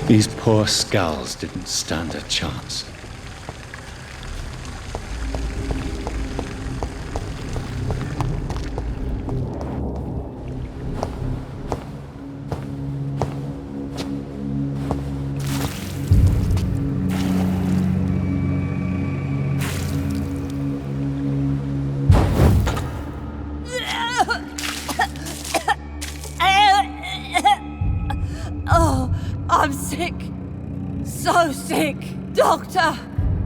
These poor skulls didn't stand a chance. I'm sick. So sick. Doctor,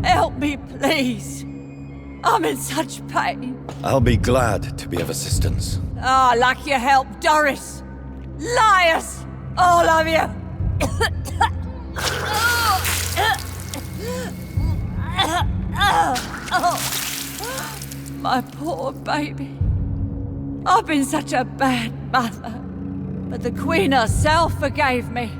help me, please. I'm in such pain. I'll be glad to be of assistance. Ah, like your help, Doris. Liars! All of you! My poor baby. I've been such a bad mother. But the Queen herself forgave me.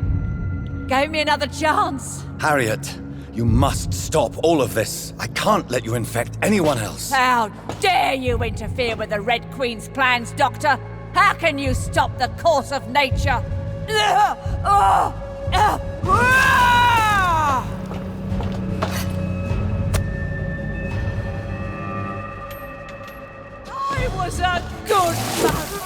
Gave me another chance. Harriet, you must stop all of this. I can't let you infect anyone else. How dare you interfere with the Red Queen's plans, Doctor? How can you stop the course of nature? I was a good mother.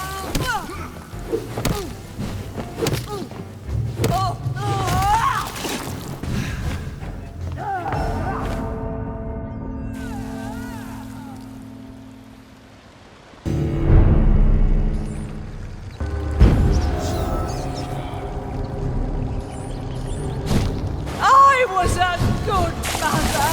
I was a good mother.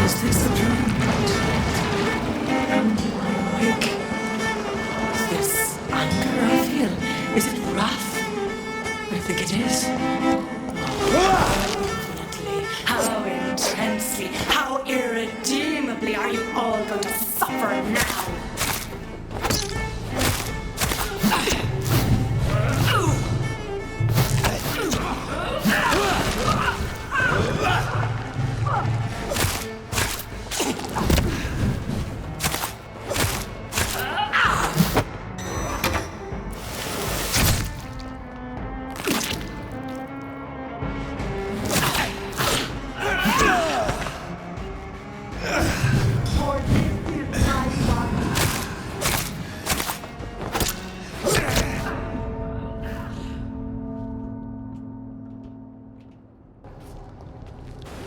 Is this the plan? Wake. Is this anger I feel? Is it wrath? I think it is. How intensely, how irredeemably are you all going to suffer now?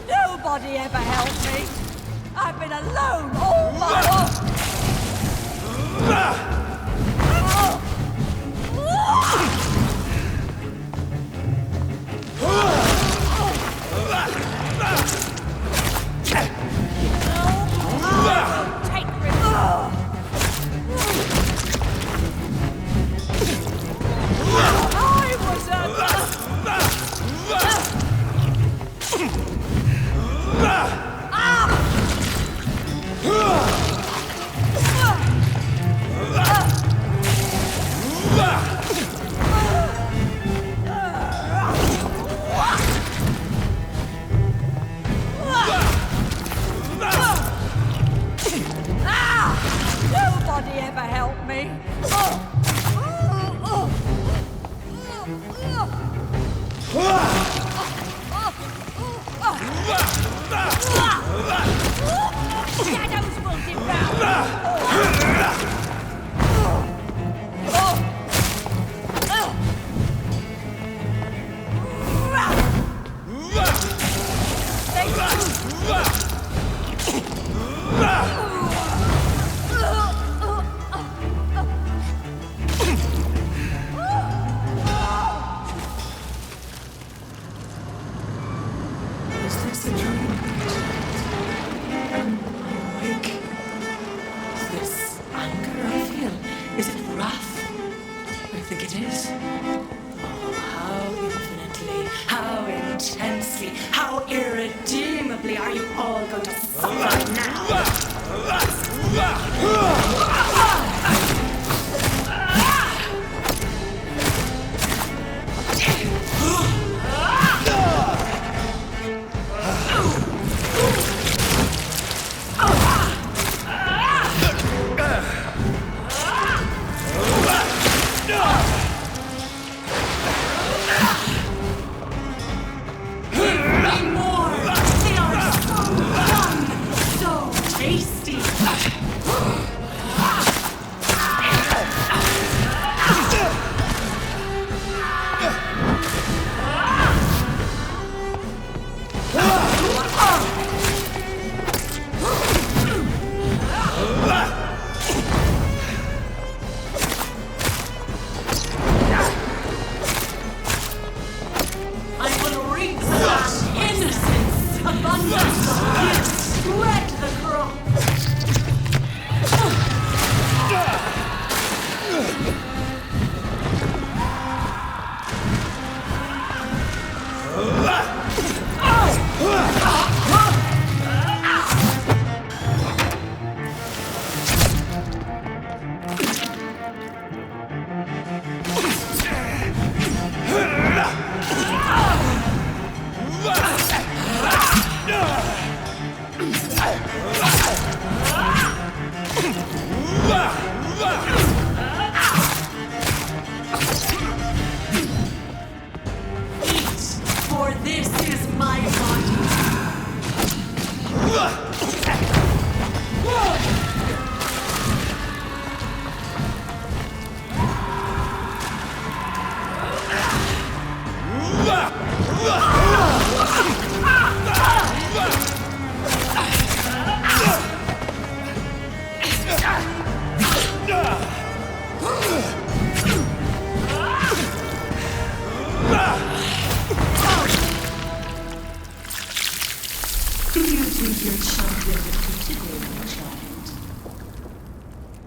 Nobody ever helped me. I've been alone all my life. I think it is. Oh, how infinitely, how intensely, how irredeemably are you all going to suffer now?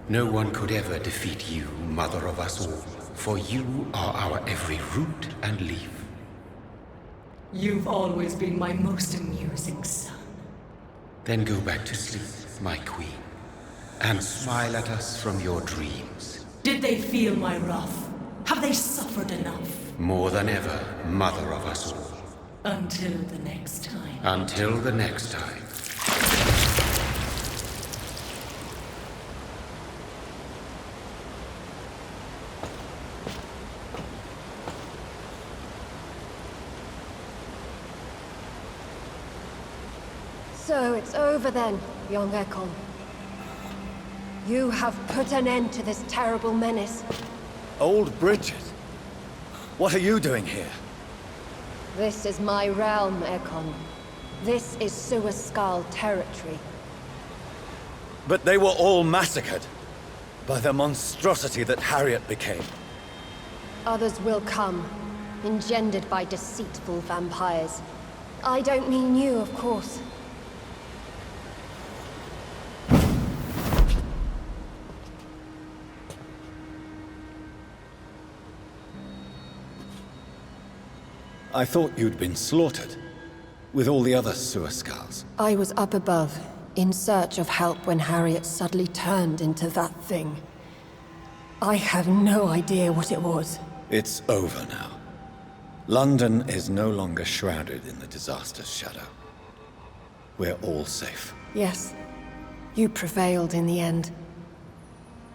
No one could ever defeat you, mother of us all, for you are our every root and leaf. You've always been my most amusing son. Then go back to sleep, my queen, and smile at us from your dreams. Did they feel my wrath? Have they suffered enough? More than ever, mother of us all. Until the next time. Until the next time. So it's over then, young Ekon. You have put an end to this terrible menace. Old Bridget? What are you doing here? This is my realm, Ekon. This is Suaskal territory. But they were all massacred by the monstrosity that Harriet became. Others will come, engendered by deceitful vampires. I don't mean you, of course. I thought you'd been slaughtered, with all the other Suaskals. I was up above, in search of help when Harriet suddenly turned into that thing. I have no idea what it was. It's over now. London is no longer shrouded in the disaster's shadow. We're all safe. Yes, you prevailed in the end.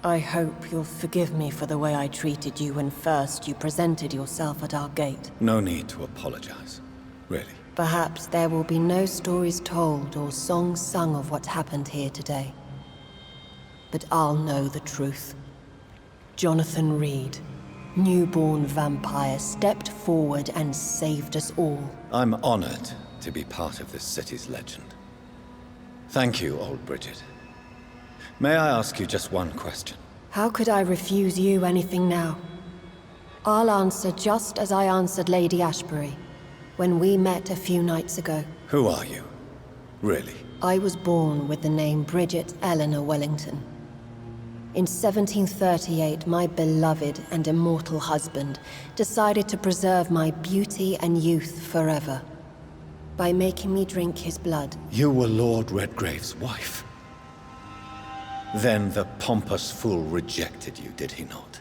I hope you'll forgive me for the way I treated you when first you presented yourself at our gate. No need to apologize, really. Perhaps there will be no stories told or songs sung of what happened here today. But I'll know the truth. Jonathan Reed, newborn vampire, stepped forward and saved us all. I'm honored to be part of this city's legend. Thank you, old Bridget. May I ask you just one question? How could I refuse you anything now? I'll answer just as I answered Lady Ashbury when we met a few nights ago. Who are you? Really? I was born with the name Bridget Eleanor Wellington. In 1738, my beloved and immortal husband decided to preserve my beauty and youth forever by making me drink his blood. You were Lord Redgrave's wife. Then the pompous fool rejected you, did he not?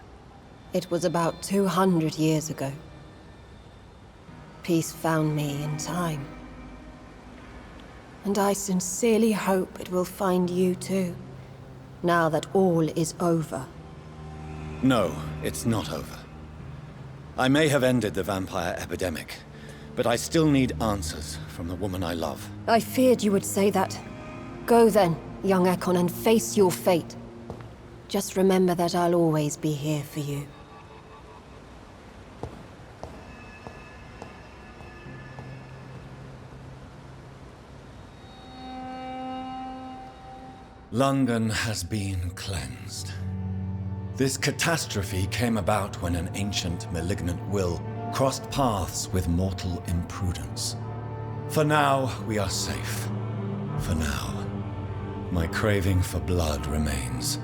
It was about 200 years ago. Peace found me in time. And I sincerely hope it will find you too, now that all is over. No, it's not over. I may have ended the vampire epidemic, but I still need answers from the woman I love. I feared you would say that. Go then, young Ekon, and face your fate. Just remember that I'll always be here for you. London has been cleansed. This catastrophe came about when an ancient, malignant will crossed paths with mortal imprudence. For now, we are safe. For now. My craving for blood remains.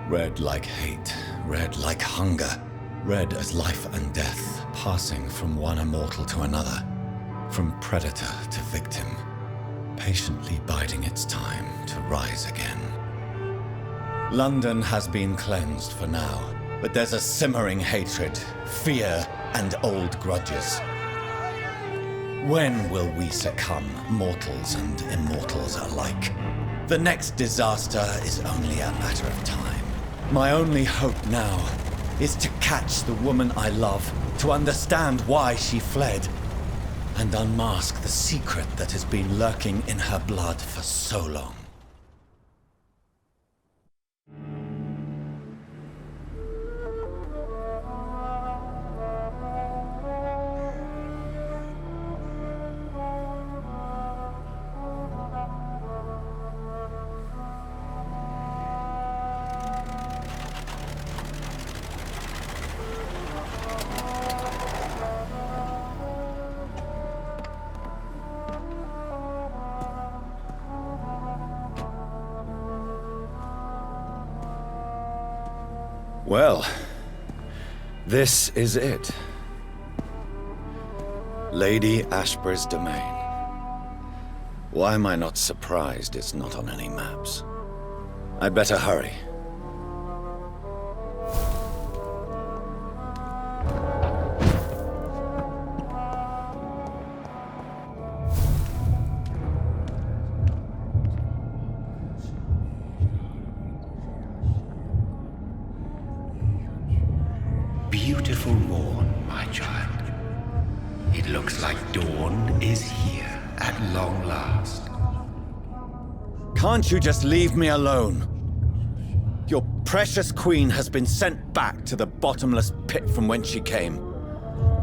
Red like hate, red like hunger, red as life and death, passing from one immortal to another, from predator to victim, patiently biding its time to rise again. London has been cleansed for now, but there's a simmering hatred, fear, and old grudges. When will we succumb, mortals and immortals alike? The next disaster is only a matter of time. My only hope now is to catch the woman I love, to understand why she fled, and unmask the secret that has been lurking in her blood for so long. Well, this is it. Lady Ashbur's domain. Why am I not surprised it's not on any maps? I'd better hurry. Beautiful morn, my child. It looks like dawn is here at long last. Can't you just leave me alone? Your precious queen has been sent back to the bottomless pit from whence she came.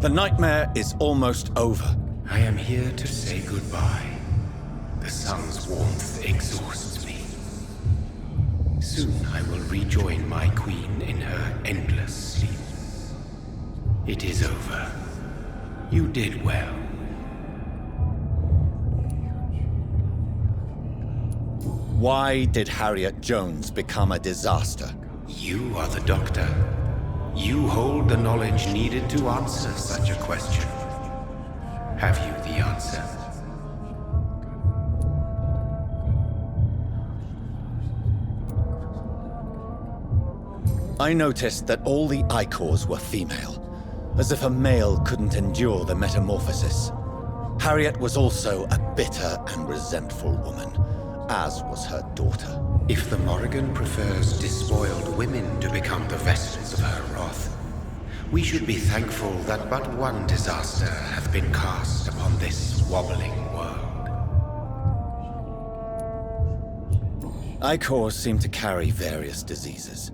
The nightmare is almost over. I am here to say goodbye. The sun's warmth exhausts me. Soon I will rejoin my queen in her endless sleep. It is over. You did well. Why did Harriet Jones become a disaster? You are the doctor. You hold the knowledge needed to answer such a question. Have you the answer? I noticed that all the Icors were female, as if a male couldn't endure the metamorphosis. Harriet was also a bitter and resentful woman, as was her daughter. If the Morrigan prefers despoiled women to become the vessels of her wrath, we should be thankful that but one disaster hath been cast upon this wobbling world. Icors seem to carry various diseases.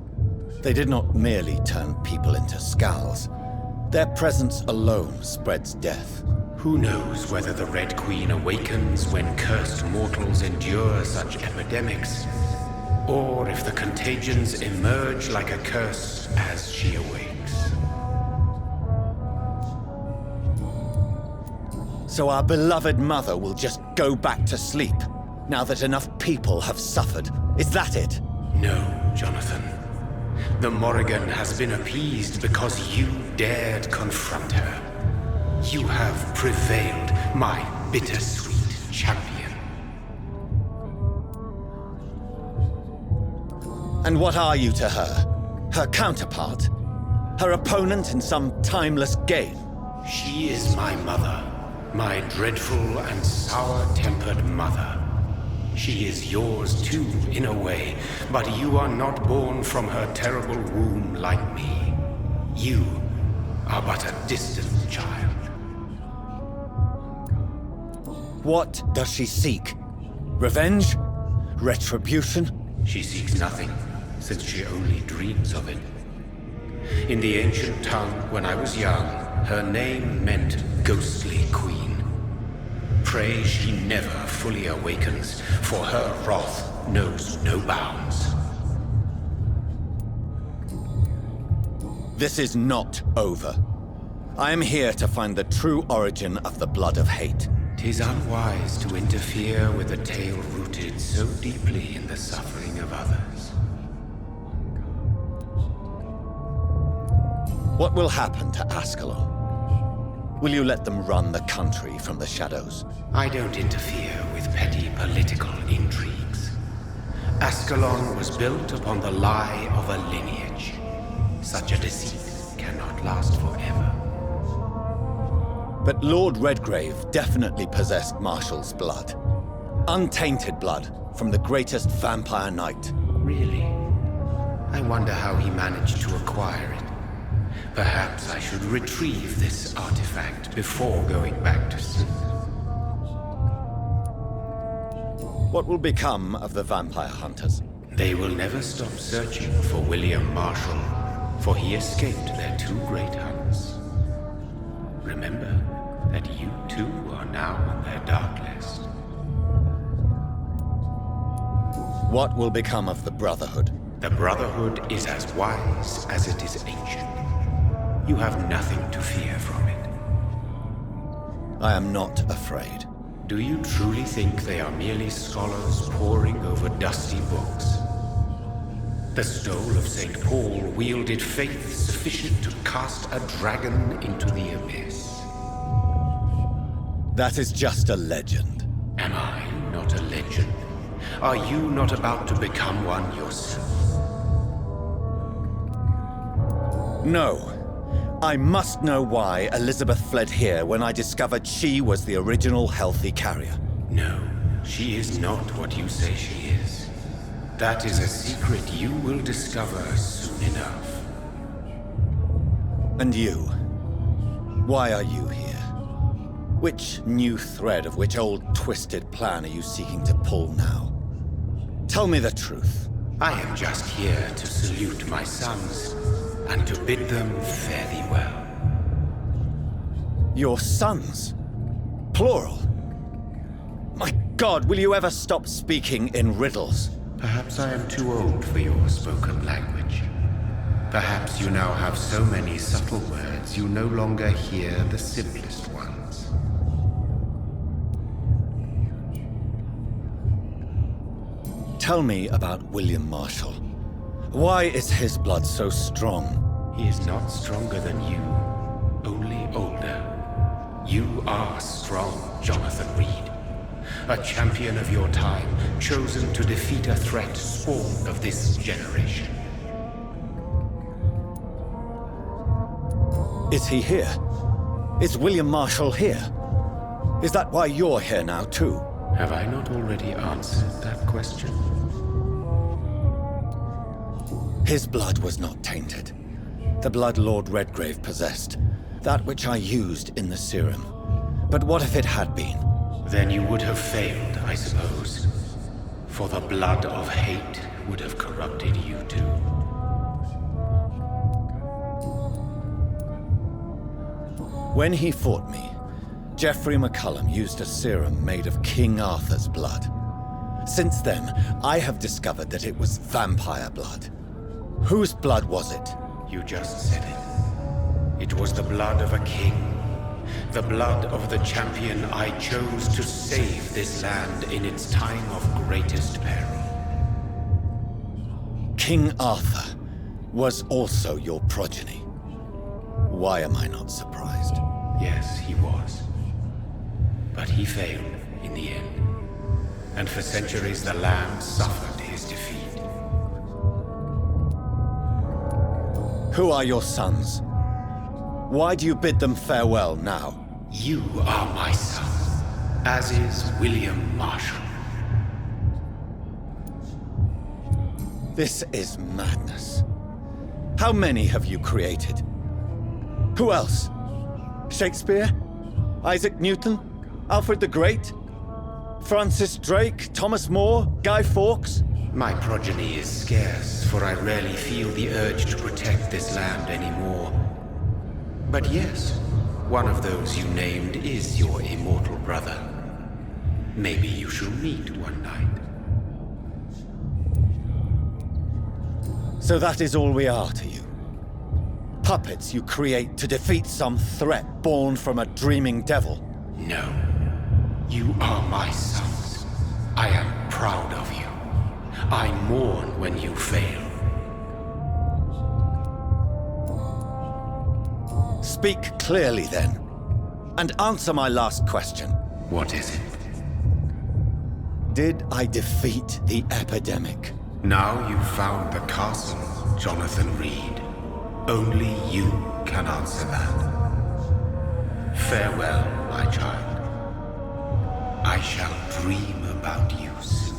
They did not merely turn people into skulls. Their presence alone spreads death. Who knows whether the Red Queen awakens when cursed mortals endure such epidemics, or if the contagions emerge like a curse as she awakes. So our beloved mother will just go back to sleep, now that enough people have suffered. Is that it? No, Jonathan. The Morrigan has been appeased because you dared confront her. You have prevailed, my bittersweet champion. And what are you to her? Her counterpart? Her opponent in some timeless game? She is my mother, my dreadful and sour-tempered mother. She is yours too, in a way, but you are not born from her terrible womb like me. You are but a distant child. What does she seek? Revenge? Retribution? She seeks nothing, since she only dreams of it. In the ancient tongue, when I was young, her name meant Ghostly Queen. Pray she never fully awakens, for her wrath knows no bounds. This is not over. I am here to find the true origin of the blood of hate. 'Tis unwise to interfere with a tale rooted so deeply in the suffering of others. What will happen to Ascalon? Will you let them run the country from the shadows? I don't interfere with petty political intrigues. Ascalon was built upon the lie of a lineage. Such a deceit cannot last forever. But Lord Redgrave definitely possessed Marshall's blood. Untainted blood from the greatest vampire knight. Really? I wonder how he managed to acquire it. Perhaps I should retrieve this artifact before going back to sleep. What will become of the vampire hunters? They will never stop searching for William Marshall, for he escaped their two great hunts. Remember that you too are now on their dark list. What will become of the Brotherhood? The Brotherhood is as wise as it is ancient. You have nothing to fear from it. I am not afraid. Do you truly think they are merely scholars poring over dusty books? The stole of St. Paul wielded faith sufficient to cast a dragon into the abyss. That is just a legend. Am I not a legend? Are you not about to become one yourself? No. I must know why Elizabeth fled here when I discovered she was the original healthy carrier. No, she is not what you say she is. That is a secret you will discover soon enough. And you? Why are you here? Which new thread of which old twisted plan are you seeking to pull now? Tell me the truth. I am just here to salute my sons and to bid them fare thee well. Your sons? Plural? My God, will you ever stop speaking in riddles? Perhaps I am too old for your spoken language. Perhaps you now have so many subtle words you no longer hear the simplest ones. Tell me about William Marshall. Why is his blood so strong? He is not stronger than you, only older. You are strong, Jonathan Reed. A champion of your time, chosen to defeat a threat spawned of this generation. Is he here? Is William Marshall here? Is that why you're here now, too? Have I not already answered that question? His blood was not tainted. The blood Lord Redgrave possessed. That which I used in the serum. But what if it had been? Then you would have failed, I suppose. For the blood of hate would have corrupted you too. When he fought me, Geoffrey McCullum used a serum made of King Arthur's blood. Since then, I have discovered that it was vampire blood. Whose blood was it? You just said it. It was the blood of a king. The blood of the champion I chose to save this land in its time of greatest peril. King Arthur. was also your progeny. Why am I not surprised? Yes, he was. But he failed in the end. And for centuries the land suffered his defeat. Who are your sons? Why do you bid them farewell now? You are my son, as is William Marshall. This is madness. How many have you created? Who else? Shakespeare? Isaac Newton? Alfred the Great? Francis Drake? Thomas More? Guy Fawkes? My progeny is scarce, for I rarely feel the urge to protect this land anymore. But yes, one of those you named is your immortal brother. Maybe you shall meet one night. So that is all we are to you? Puppets you create to defeat some threat born from a dreaming devil? No. You are my sons. I am proud of you. I mourn when you fail. Speak clearly then, and answer my last question. What is it? Did I defeat the epidemic? Now you've found the castle, Jonathan Reed. Only you can answer that. Farewell, my child. I shall dream about you soon.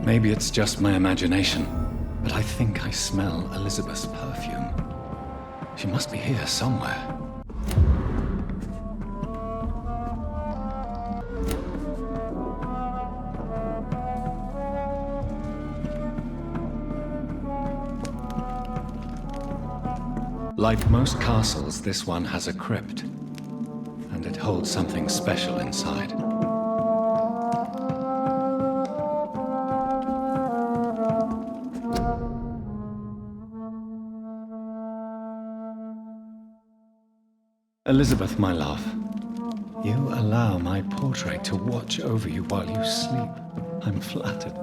Maybe it's just my imagination, but I think I smell Elizabeth's perfume. She must be here somewhere. Like most castles, this one has a crypt, and it holds something special inside. Elizabeth, my love, you allow my portrait to watch over you while you sleep. I'm flattered.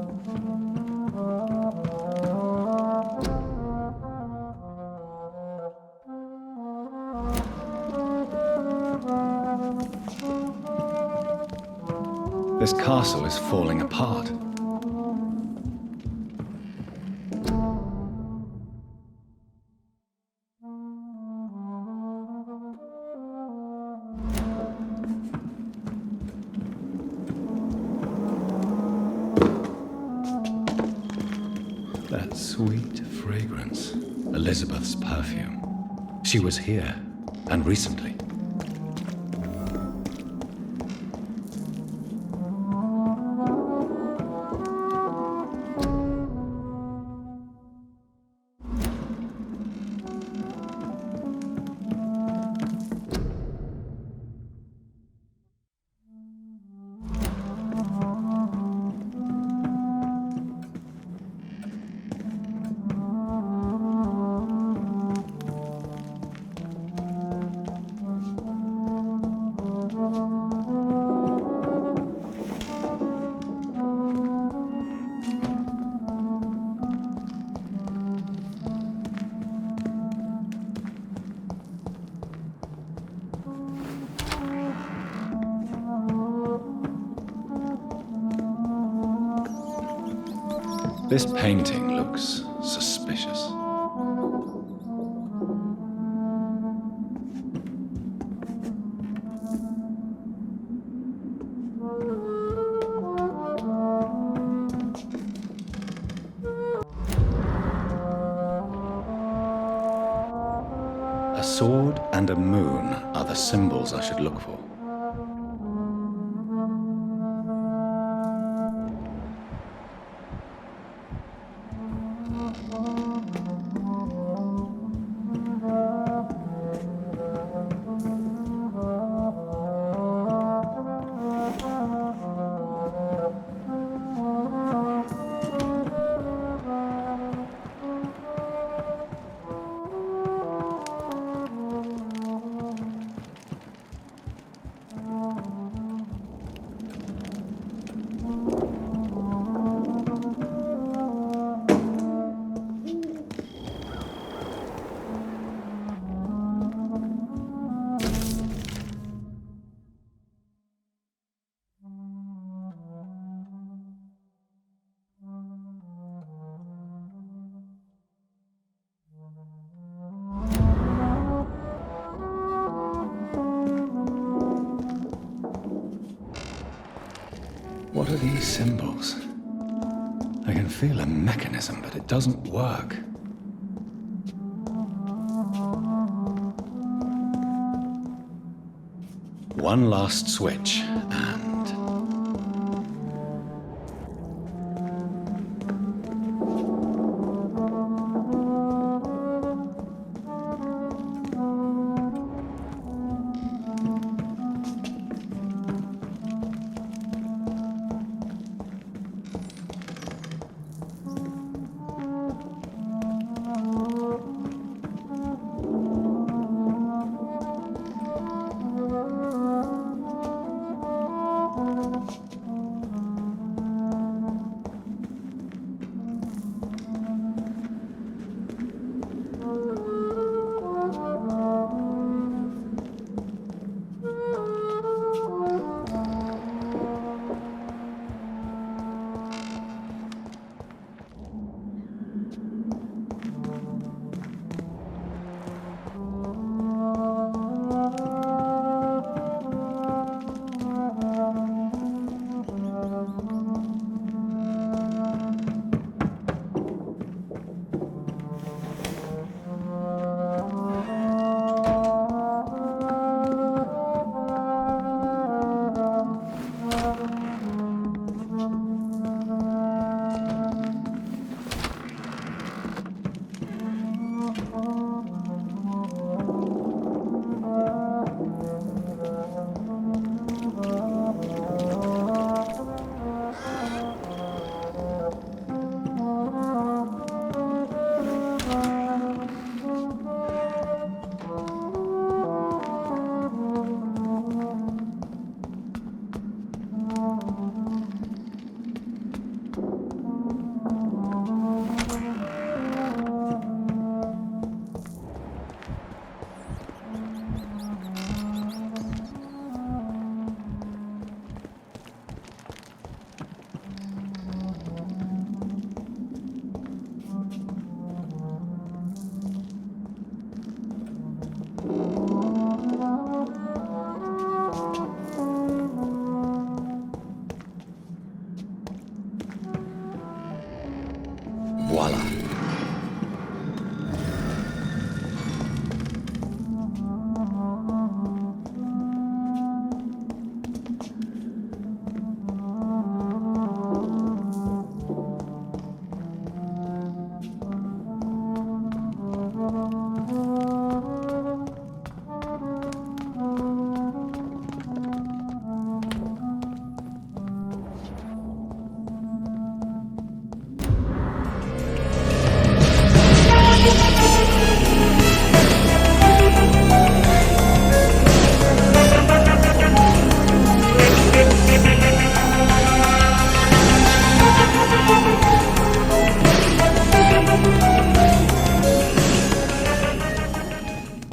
This castle is falling apart. That sweet fragrance, Elizabeth's perfume. She was here, and recently. This painting looks suspicious. A sword and a moon are the symbols I should look for. What are these symbols? I can feel a mechanism, but it doesn't work. One last switch, and